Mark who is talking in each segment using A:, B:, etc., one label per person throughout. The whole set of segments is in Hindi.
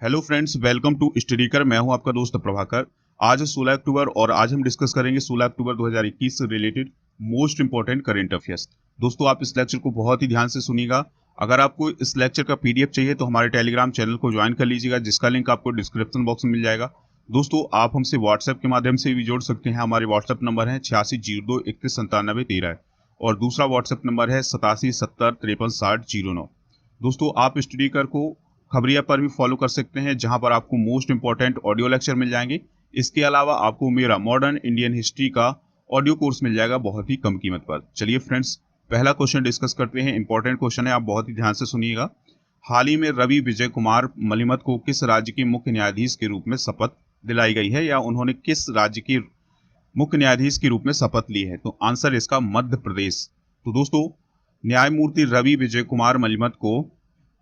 A: Hello friends, welcome to study कर। मैं हूं आपका दोस्त प्रभाकर। आज है 16 अक्टूबर और आज हम डिस्कस करेंगे 16 अक्टूबर 2021 से related most important current affairs. दोस्तों, आप इस लेक्चर को बहुत ही ध्यान से सुनिएगा। अगर आपको इस लेक्चर का पीडीएफ चाहिए तो हमारे टेलीग्राम चैनल को ज्वाइन कर लीजिएगा, जिसका लिंक आपको डिस्क्रिप्शन बॉक्स में मिल जाएगा। दोस्तों, आप हमसे व्हाट्सएप के माध्यम से भी जुड़ सकते हैं। हमारे व्हाट्सएप नंबर है 8602319713 और दूसरा व्हाट्सएप नंबर है 8770536009। दोस्तों, आप स्टडी कर को खबरिया पर भी फॉलो कर सकते हैं, जहां पर आपको मोस्ट इंपॉर्टेंट ऑडियो लेक्चर मिल जाएंगे। इसके अलावा आपको मेरा मॉडर्न इंडियन हिस्ट्री का ऑडियो कोर्स मिल जाएगा बहुत ही कम कीमत पर। चलिए फ्रेंड्स, पहला क्वेश्चन डिस्कस करते हैं। इंपॉर्टेंट क्वेश्चन है, आप बहुत ही ध्यान से सुनिएगा। हाल ही में रवि विजय कुमार मलिमत को किस राज्य के मुख्य न्यायाधीश के रूप में शपथ दिलाई गई है, या उन्होंने किस राज्य के मुख्य न्यायाधीश के रूप में शपथ ली है? तो आंसर इसका मध्य प्रदेश। तो दोस्तों, न्यायमूर्ति रवि विजय कुमार मलिमत को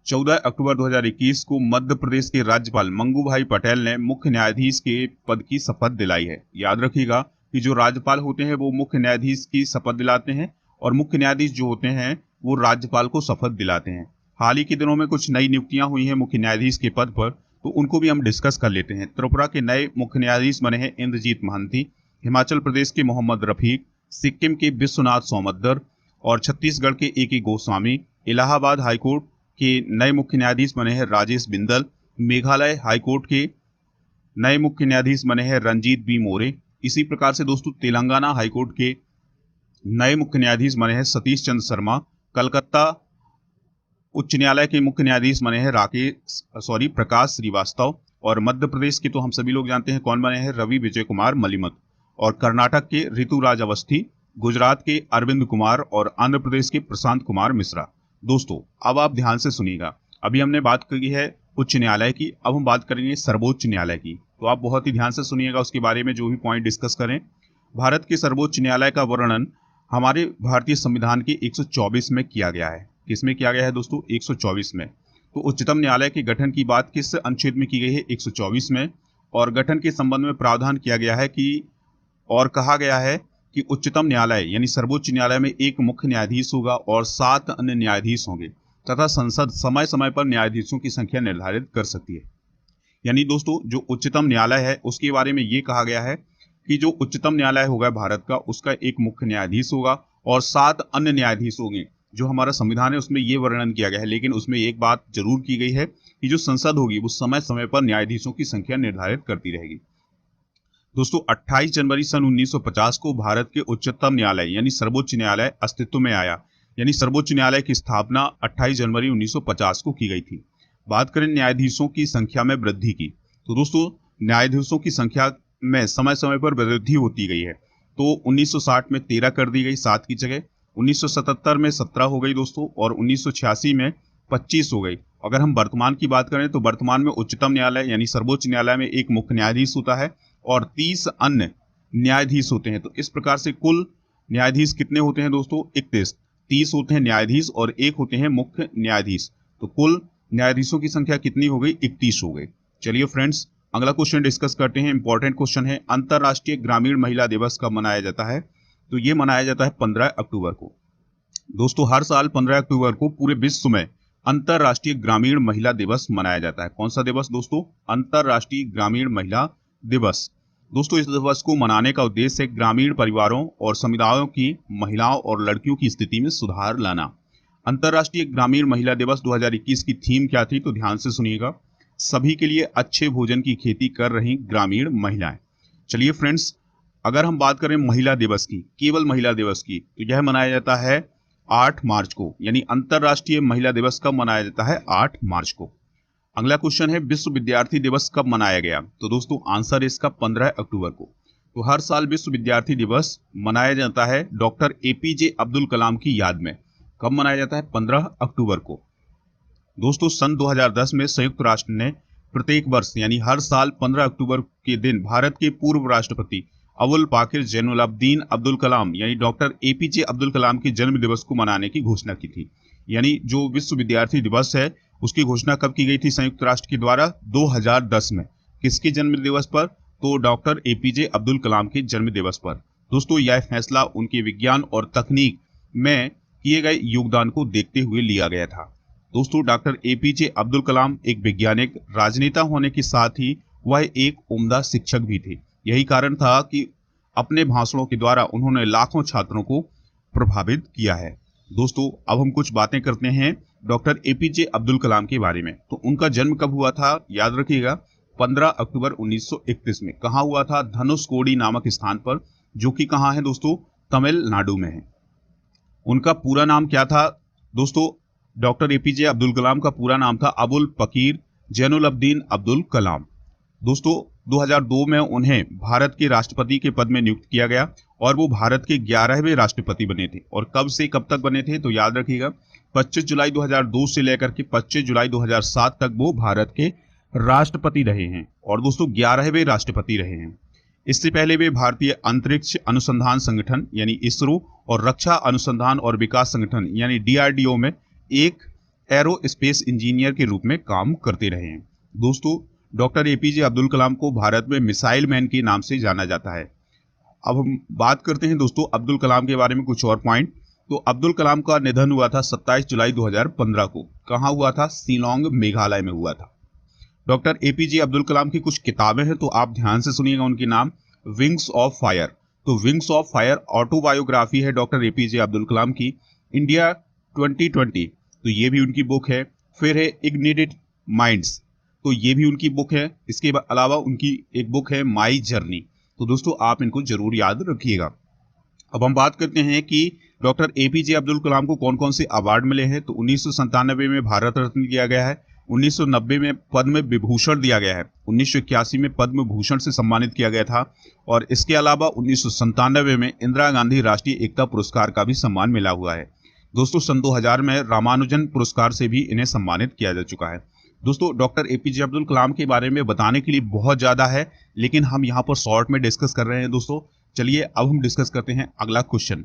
A: 14 अक्टूबर 2021 को मध्य प्रदेश के राज्यपाल मंगू भाई पटेल ने मुख्य न्यायाधीश के पद की शपथ दिलाई है। याद रखिएगा कि जो राज्यपाल होते हैं वो मुख्य न्यायाधीश की शपथ दिलाते हैं, और मुख्य न्यायाधीश जो होते हैं वो राज्यपाल को शपथ दिलाते हैं। हाल ही के दिनों में कुछ नई नियुक्तियां हुई हैं मुख्य न्यायाधीश के पद पर, तो उनको भी हम डिस्कस कर लेते हैं। त्रिपुरा के नए मुख्य न्यायाधीश बने हैं इंद्रजीत महांती, हिमाचल प्रदेश के मोहम्मद रफीक, सिक्किम के विश्वनाथ सोमद्दर और छत्तीसगढ़ के ए के गोस्वामी। इलाहाबाद हाईकोर्ट के नए मुख्य न्यायाधीश बने हैं राजेश बिंदल। मेघालय हाईकोर्ट के नए मुख्य न्यायाधीश बने हैं रंजीत बी मोरे। इसी प्रकार से दोस्तों, तेलंगाना हाईकोर्ट के नए मुख्य न्यायाधीश बने हैं सतीश चंद्र शर्मा। कलकत्ता उच्च न्यायालय के मुख्य न्यायाधीश बने हैं प्रकाश श्रीवास्तव। और मध्य प्रदेश के तो हम सभी लोग जानते हैं कौन बने हैं, रवि विजय कुमार मलिमत। और कर्नाटक के ऋतुराज अवस्थी, गुजरात के अरविंद कुमार और आंध्र प्रदेश के प्रशांत कुमार मिश्रा। दोस्तों, अब आप ध्यान से सुनिएगा। अभी हमने बात की है उच्च न्यायालय की, अब हम बात करेंगे सर्वोच्च न्यायालय की। तो आप बहुत ही ध्यान से सुनिएगा, उसके बारे में जो भी पॉइंट डिस्कस करें। भारत के सर्वोच्च न्यायालय का वर्णन हमारे भारतीय संविधान के 124 में किया गया है। किसमें किया गया है दोस्तों? 124 में। तो उच्चतम न्यायालय के गठन की बात किस अनुच्छेद में की गई है? 124 में। और गठन के संबंध में प्रावधान किया गया है कि, और कहा गया है कि उच्चतम न्यायालय यानी सर्वोच्च न्यायालय में एक मुख्य न्यायाधीश होगा और 7 अन्य न्यायाधीश होंगे, तथा संसद समय समय पर न्यायाधीशों की संख्या निर्धारित कर सकती है। यानी दोस्तों, जो उच्चतम न्यायालय है उसके बारे में ये कहा गया है कि जो उच्चतम न्यायालय होगा भारत का, उसका एक मुख्य न्यायाधीश होगा और 7 अन्य न्यायाधीश होंगे। जो हमारा संविधान है उसमें ये वर्णन किया गया है, लेकिन उसमें एक बात जरूर की गई है कि जो संसद होगी वो समय समय पर न्यायाधीशों की संख्या निर्धारित करती रहेगी। दोस्तों, 28 जनवरी सन 1950 को भारत के उच्चतम न्यायालय यानी सर्वोच्च न्यायालय अस्तित्व में आया। यानी सर्वोच्च न्यायालय की स्थापना 28 जनवरी 1950 को की गई थी। बात करें न्यायाधीशों की संख्या में वृद्धि की, तो दोस्तों न्यायाधीशों की संख्या में समय समय पर वृद्धि होती गई है। तो 1960 में 13 कर दी गई 7 की जगह, 1977 में 17 हो गई दोस्तों, और 1986 में 25 हो गई। अगर हम वर्तमान की बात करें तो वर्तमान में उच्चतम न्यायालय यानी सर्वोच्च न्यायालय में एक मुख्य न्यायाधीश होता है और 30 अन्य न्यायाधीश होते हैं। तो इस प्रकार से कुल न्यायाधीश कितने होते हैं दोस्तों? 31। 30 होते हैं न्यायाधीश और 1 होते हैं मुख्य न्यायाधीश। तो कुल न्यायाधीशों की संख्या कितनी हो गई? 31 हो गई। चलिए फ्रेंड्स, अगला क्वेश्चन डिस्कस करते हैं। इंपॉर्टेंट क्वेश्चन है, अंतरराष्ट्रीय ग्रामीण महिला दिवस कब मनाया जाता है? तो ये मनाया जाता है 15 अक्टूबर को। दोस्तों, हर साल 15 अक्टूबर को पूरे विश्व में अंतरराष्ट्रीय ग्रामीण महिला दिवस मनाया जाता है। कौन सा दिवस दोस्तों? अंतरराष्ट्रीय ग्रामीण महिला दिवस। दोस्तों, इस दिवस को मनाने का उद्देश्य है ग्रामीण परिवारों और समुदायों की महिलाओं और लड़कियों की स्थिति में सुधार लाना। अंतरराष्ट्रीय ग्रामीण महिला दिवस 2021 की थीम क्या थी? तो ध्यान से सुनिएगा। सभी के लिए अच्छे भोजन की खेती कर रही ग्रामीण महिलाएं। चलिए फ्रेंड्स, अगर हम बात करें महिला दिवस की, केवल महिला दिवस की, तो यह मनाया जाता है 8 मार्च को। यानी अंतरराष्ट्रीय महिला दिवस कब मनाया जाता है? 8 मार्च को। अगला क्वेश्चन है, विश्व विद्यार्थी दिवस कब मनाया गया? तो दोस्तों आंसर इसका 15 अक्टूबर को। तो हर साल विश्व विद्यार्थी दिवस मनाया जाता है डॉक्टर एपीजे अब्दुल कलाम की याद में। कब मनाया जाता है? 15 अक्टूबर को। दोस्तों, सन 2010 में संयुक्त राष्ट्र ने प्रत्येक वर्ष यानी हर साल 15 अक्टूबर के दिन भारत के पूर्व राष्ट्रपति अबुल पाकिर जैनुलब्दीन अब्दुल कलाम यानी डॉक्टर एपीजे अब्दुल कलाम के जन्म दिवस को मनाने की घोषणा की थी। यानी जो विश्व विद्यार्थी दिवस है उसकी घोषणा कब की गई थी संयुक्त राष्ट्र के द्वारा? 2010 में। किसके जन्म दिवस पर? तो डॉक्टर एपीजे अब्दुल कलाम के जन्म दिवस पर। दोस्तों, यह फैसला उनके विज्ञान और तकनीक में किए गए योगदान को देखते हुए लिया गया था। दोस्तों डॉक्टर एपीजे अब्दुल कलाम एक वैज्ञानिक, राजनेता होने के साथ ही वह एक उम्दा शिक्षक भी थे। यही कारण था कि अपने भाषणों के द्वारा उन्होंने लाखों छात्रों को प्रभावित किया है। दोस्तों अब हम कुछ बातें करते हैं डॉक्टर एपीजे अब्दुल कलाम के बारे में। तो उनका जन्म कब हुआ था, याद रखिएगा 15 अक्टूबर 1931 में। कहाँ हुआ था? धनुषकोडी नामक स्थान पर, जो कि कहाँ है दोस्तों? तमिलनाडु में है। उनका पूरा नाम क्या था दोस्तों? डॉक्टर एपीजे अब्दुल कलाम का पूरा नाम था अबुल फकीर जैनुलब्दीन अब्दुल कलाम। दोस्तों 2002 में उन्हें भारत के राष्ट्रपति के पद में नियुक्त किया गया और वो भारत के 11वें राष्ट्रपति बने थे। और कब से कब तक बने थे? तो याद रखिएगा 25 जुलाई 2002 से लेकर के 25 जुलाई 2007 तक वो भारत के राष्ट्रपति रहे हैं और दोस्तों 11वें राष्ट्रपति रहे हैं। इससे पहले वे भारतीय अंतरिक्ष अनुसंधान संगठन यानी इसरो और रक्षा अनुसंधान और विकास संगठन यानी DRDO में एक एरोस्पेस इंजीनियर के रूप में काम करते रहे हैं। दोस्तों डॉक्टर एपीजे अब्दुल कलाम को भारत में मिसाइल मैन के नाम से जाना जाता है। अब हम बात करते हैं दोस्तों अब्दुल कलाम के बारे में कुछ और पॉइंट। तो अब्दुल कलाम का निधन हुआ था 27 जुलाई 2015 को। कहाँ हुआ था? शिलोंग मेघालय में हुआ था। डॉक्टर एपीजे अब्दुल कलाम की कुछ किताबें हैं, तो आप ध्यान से सुनिएगा उनके नाम। विंग्स ऑफ फायर, तो विंग्स ऑफ फायर ऑटोबायोग्राफी है डॉक्टर एपीजे अब्दुल कलाम की। इंडिया 2020, तो ये भी उनकी बुक है। फिर है इग्निटेड माइंड्स, तो ये भी उनकी बुक है। इसके अलावा उनकी एक बुक है माई जर्नी। तो दोस्तों आप इनको जरूर याद रखिएगा। अब हम बात करते हैं कि डॉक्टर एपीजे अब्दुल कलाम को कौन कौन से अवार्ड मिले हैं। तो 1997 में भारत रत्न दिया गया है, 1990 में पद्म विभूषण दिया गया है, 1981 में पद्म भूषण से सम्मानित किया गया था और इसके अलावा 1997 में इंदिरा गांधी राष्ट्रीय एकता पुरस्कार का भी सम्मान मिला हुआ है। दोस्तों सन 2000 में रामानुजन पुरस्कार से भी इन्हें सम्मानित किया जा चुका है। दोस्तों डॉक्टर एपीजे अब्दुल कलाम के बारे में बताने के लिए बहुत ज़्यादा है, लेकिन हम यहाँ पर शॉर्ट में डिस्कस कर रहे हैं। दोस्तों चलिए अब हम डिस्कस करते हैं अगला क्वेश्चन।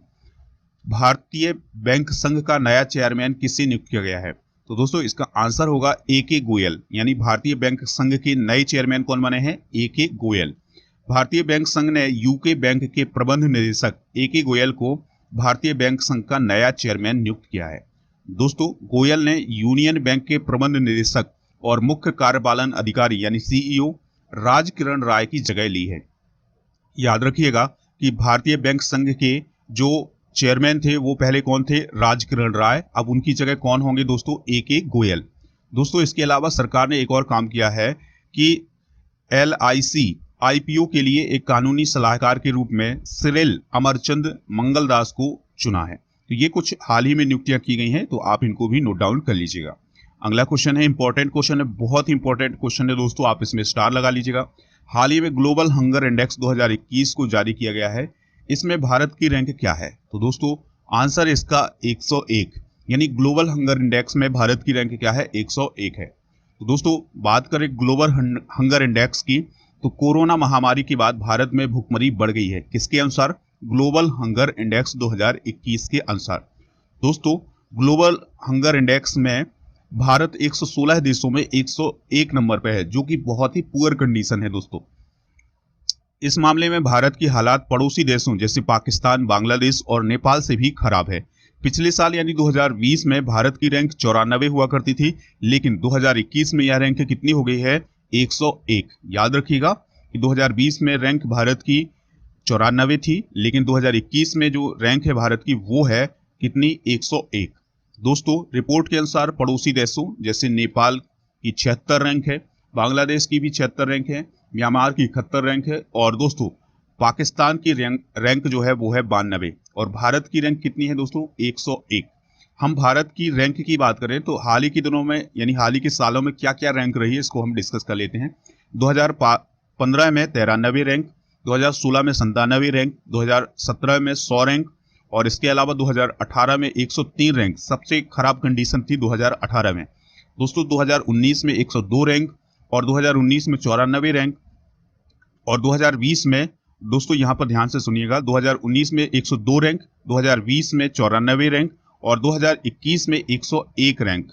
A: भारतीय बैंक संघ का नया चेयरमैन किससे नियुक्त किया गया है? तो दोस्तों इसका आंसर होगा AK गोयल, यानी भारतीय बैंक संघ के नए चेयरमैन कौन बने हैं? AK गोयल। भारतीय बैंक संघ ने यूके बैंक के प्रबंध निदेशक AK गोयल को भारतीय बैंक संघ का नया चेयरमैन नियुक्त किया है। दोस्तों गोयल ने यूनियन बैंक के प्रबंध निदेशक और मुख्य कार्यपालन अधिकारी यानी CEO राज किरण राय की जगह ली है। याद रखिएगा कि भारतीय बैंक संघ के जो चेयरमैन थे वो पहले कौन थे? राज किरण राय। अब उनकी जगह कौन होंगे दोस्तों? AK गोयल। दोस्तों इसके अलावा सरकार ने एक और काम किया है कि LIC IPO के लिए एक कानूनी सलाहकार के रूप में सिरिल अमरचंद मंगलदास को चुना है। तो ये कुछ हाल ही में नियुक्तियां की गई हैं, तो आप इनको भी नोट डाउन कर लीजिएगा। अगला क्वेश्चन है, इंपॉर्टेंट क्वेश्चन है, बहुत ही इंपॉर्टेंट क्वेश्चन है दोस्तों, आप इसमें स्टार लगा लीजिएगा। हाल ही में ग्लोबल हंगर इंडेक्स 2021 को जारी किया गया है। इसमें भारत की रैंक क्या है? तो दोस्तों आंसर इसका 101, यानी ग्लोबल हंगर इंडेक्स में भारत की रैंक क्या है? 101 है। तो दोस्तों बात करें ग्लोबल हंगर इंडेक्स की, तो कोरोना महामारी के बाद भारत में भुखमरी बढ़ गई है। किसके अनुसार? ग्लोबल हंगर इंडेक्स 2021 के अनुसार। दोस्तों ग्लोबल हंगर इंडेक्स में भारत 116 देशों में 101 नंबर पे है, जो कि बहुत ही पुअर कंडीशन है दोस्तों। इस मामले में भारत की हालात पड़ोसी देशों जैसे पाकिस्तान, बांग्लादेश और नेपाल से भी खराब है। पिछले साल यानी 2020 में भारत की रैंक 94 हुआ करती थी, लेकिन 2021 में यह रैंक कितनी हो गई है? 101। याद रखिएगा कि 2020 में रैंक भारत की 94 थी, लेकिन 2021 में जो रैंक है भारत की वो है कितनी? 101। दोस्तों रिपोर्ट के अनुसार पड़ोसी देशों जैसे नेपाल की 76 रैंक है, बांग्लादेश की भी 76 रैंक है, म्यांमार की 71 रैंक है और दोस्तों पाकिस्तान की रैंक जो है वो है 92 और भारत की रैंक कितनी है दोस्तों? 101। हम भारत की रैंक की बात करें तो हाल ही के दिनों में यानी हाल ही के सालों में क्या क्या रैंक रही है इसको हम डिस्कस कर लेते हैं। 2015 में 93 रैंक, 2016 में 97 रैंक, 2017 में 100 रैंक और इसके अलावा 2018 में 103 रैंक। सबसे खराब कंडीशन थी 2018 में। दोस्तों 2019 में 102 रैंक और 2019 में 94 रैंक और 2020 में दोस्तों यहाँ पर ध्यान से सुनिएगा, 2019 में 102 रैंक, 2020 में 94 रैंक और 2021 में 101 रैंक।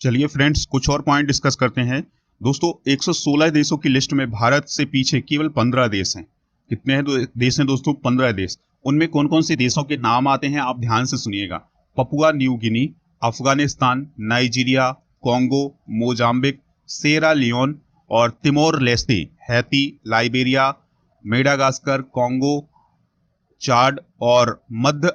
A: चलिए फ्रेंड्स कुछ और पॉइंट डिस्कस करते हैं। दोस्तों 116 देशों की लिस्ट में भारत से पीछे केवल 15 देश हैं। कितने हैं देश हैं दोस्तों? 15 देश। उनमें कौन कौन से देशों के नाम आते हैं आप ध्यान से सुनिएगा। Papua New Guinea, Afghanistan, Nigeria, Congo, Mozambique, Sierra Leone और Timor Leste, Haiti, Liberia, Madagascar, Congo, Chad और मध्य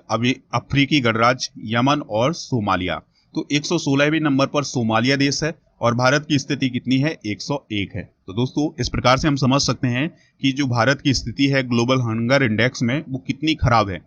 A: अफ्रीकी गणराज्य, यमन और सोमालिया। तो 116वें नंबर पर सोमालिया देश है और भारत की स्थिति कितनी है? 101 है। तो दोस्तों इस प्रकार से हम समझ सकते हैं कि जो भारत की स्थिति है ग्लोबल हंगर इंडेक्स में वो कितनी खराब है।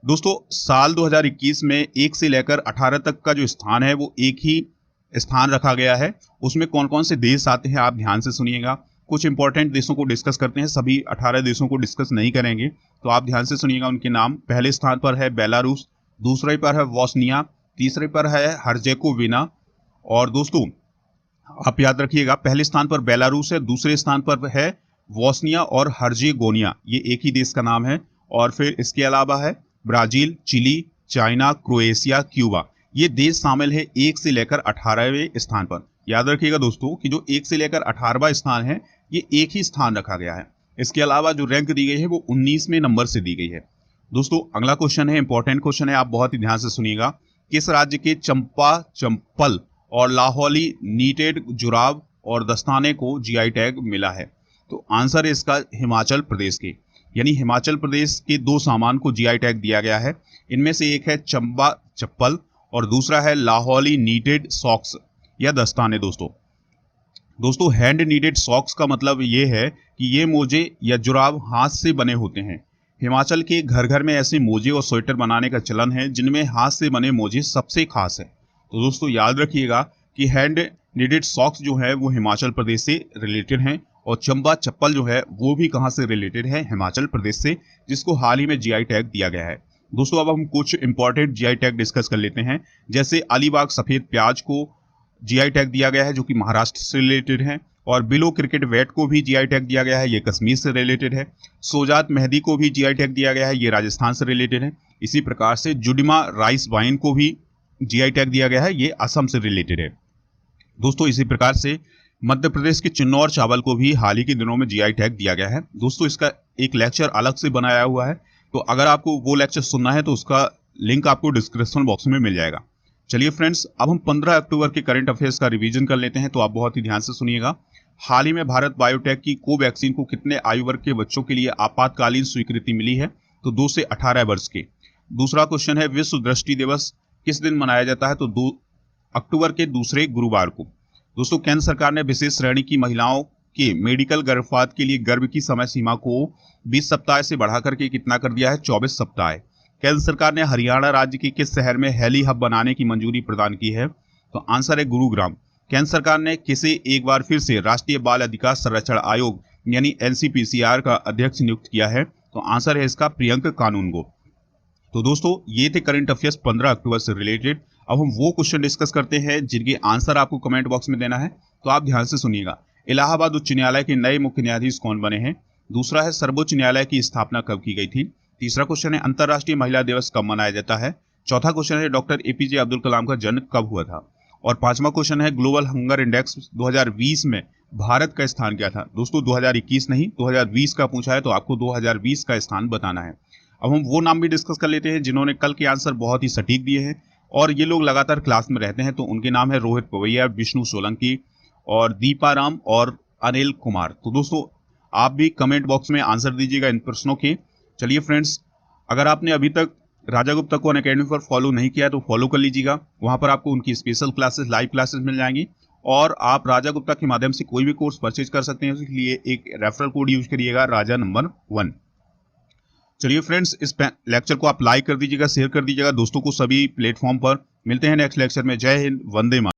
A: दोस्तों साल 2021 में 1 से लेकर 18 तक का जो स्थान है वो एक ही स्थान रखा गया है। उसमें कौन कौन से देश आते हैं आप ध्यान से सुनिएगा। कुछ इंपॉर्टेंट देशों को डिस्कस करते हैं, सभी 18 देशों को डिस्कस नहीं करेंगे, तो आप ध्यान से सुनिएगा उनके नाम। पहले स्थान पर है बेलारूस, दूसरे पर है वॉस्निया, तीसरे पर है हर्जेगोविना। और दोस्तों आप याद रखिएगा पहले स्थान पर बेलारूस है, दूसरे स्थान पर है वॉस्निया और हर्जेगोनिया, ये एक ही देश का नाम है। और फिर इसके अलावा है Brazil, Chile, China, Croatia, Cuba, ये देश शामिल है 1 से लेकर 18वें स्थान पर। याद रखिएगा दोस्तों कि जो 1 से लेकर 18वां स्थान है ये एक ही स्थान रखा गया है। इसके अलावा जो रैंक दी गई है वो 19वें नंबर से दी गई है। दोस्तों अगला क्वेश्चन है, इंपॉर्टेंट क्वेश्चन है, आप बहुत ही ध्यान से सुनिएगा। किस राज्य के चंपा, चंपल और लाहौली नीटेड जुराब और दस्ताने को जीआई टैग मिला है? तो आंसर है इसका हिमाचल प्रदेश के, यानी हिमाचल प्रदेश के 2 सामान को जीआई टैग दिया गया है। इनमें से एक है चंपा चप्पल और दूसरा है लाहौली नीटेड सॉक्स या दस्ताने। दोस्तों हैंड नीडेड सॉक्स का मतलब ये है कि ये मोजे या जुराब हाथ से बने होते हैं। हिमाचल के घर घर में ऐसे मोजे और स्वेटर बनाने का चलन है जिनमें हाथ से बने मोजे सबसे खास है। तो दोस्तों याद रखिएगा कि हैंड नीडेड सॉक्स जो है वो हिमाचल प्रदेश से रिलेटेड हैं और चंबा चप्पल जो है वो भी कहाँ से रिलेटेड है? हिमाचल प्रदेश से, जिसको हाल ही में जीआई टैग दिया गया है। दोस्तों अब हम कुछ इंपॉर्टेंट जीआई टैग डिस्कस कर लेते हैं। जैसे अलीबाग सफेद प्याज को जीआई टैग दिया गया है जो कि महाराष्ट्र से रिलेटेड है, और बिलो क्रिकेट बैट को भी जीआई टैग दिया गया है, ये कश्मीर से रिलेटेड है। सोजात मेहंदी को भी जीआई टैग दिया गया है, ये राजस्थान से रिलेटेड है। इसी प्रकार से जुडिमा राइस वाइन को भी जीआई टैग दिया गया है, ये असम से रिलेटेड है। दोस्तों इसी प्रकार से मध्य प्रदेश के चिन्नौर चावल को भी हाल ही के दिनों में जीआई टैग दिया गया है। दोस्तों इसका एक लेक्चर अलग से बनाया हुआ है, तो अगर आपको वो लेक्चर सुनना है तो उसका लिंक आपको डिस्क्रिप्शन बॉक्स में मिल जाएगा। चलिए फ्रेंड्स अब हम 15 अक्टूबर के करंट अफेयर्स का रिवीजन कर लेते हैं, तो आप बहुत ही ध्यान से सुनिएगा। हाल ही में भारत बायोटेक की कोवैक्सीन को कितने आयु वर्ग के बच्चों के लिए आपातकालीन स्वीकृति मिली है? तो 2 से 18 वर्ष के। दूसरा क्वेश्चन है विश्व दृष्टि दिवस किस दिन मनाया जाता है? तो 2 अक्टूबर के दूसरे गुरुवार को। दोस्तों केंद्र सरकार ने विशेष श्रेणी की महिलाओं के मेडिकल गर्भपात के लिए गर्भ की समय सीमा को 20 सप्ताह से बढ़ाकर के कितना कर दिया है? 24 सप्ताह। केंद्र सरकार ने हरियाणा राज्य के किस शहर में हेली हब बनाने की मंजूरी प्रदान की है? तो आंसर है गुरुग्राम। केंद्र सरकार ने किसे एक बार फिर से राष्ट्रीय बाल अधिकार संरक्षण आयोग यानी एनसीपीसीआर का अध्यक्ष नियुक्त किया है? तो आंसर है इसका प्रियंक कानून को। तो दोस्तों ये थे करंट अफेयर्स 15 अक्टूबर से रिलेटेड। अब हम वो क्वेश्चन डिस्कस करते हैं जिनके आंसर आपको कमेंट बॉक्स में देना है, तो आप ध्यान से सुनिएगा। इलाहाबाद उच्च न्यायालय के नए मुख्य न्यायाधीश कौन बने हैं? दूसरा है सर्वोच्च न्यायालय की स्थापना कब की गई थी? तीसरा क्वेश्चन है अंतर्राष्ट्रीय महिला दिवस कब मनाया जाता है? चौथा क्वेश्चन है डॉक्टर एपीजे अब्दुल कलाम का जन्म कब हुआ था? और पांचवा क्वेश्चन है ग्लोबल हंगर इंडेक्स 2020 में भारत का स्थान क्या था? दोस्तों 2021 नहीं 2020 का पूछा है, तो आपको 2020 का स्थान बताना है। अब हम वो नाम भी डिस्कस कर लेते हैं जिन्होंने कल के आंसर बहुत ही सटीक दिए हैं और ये लोग लगातार क्लास में रहते हैं। तो उनके नाम है रोहित पवैया, विष्णु सोलंकी और दीपाराम और अनिल कुमार। तो दोस्तों आप भी कमेंट बॉक्स में आंसर दीजिएगा इन प्रश्नों के। चलिए फ्रेंड्स, अगर आपने अभी तक राजा गुप्ता को अनअकैडमी पर फॉलो नहीं किया तो फॉलो कर लीजिएगा। वहां पर आपको उनकी स्पेशल क्लासेस, लाइव क्लासेस मिल जाएंगी और आप राजा गुप्ता के माध्यम से कोई भी कोर्स परचेज कर सकते हैं। इसलिए एक रेफरल कोड यूज करिएगा, राजा नंबर 1। चलिए फ्रेंड्स, इस लेक्चर को आप लाइक कर दीजिएगा, शेयर कर दीजिएगा दोस्तों को सभी प्लेटफॉर्म पर। मिलते हैं नेक्स्ट लेक्चर में। जय हिंद, वंदे मातरम।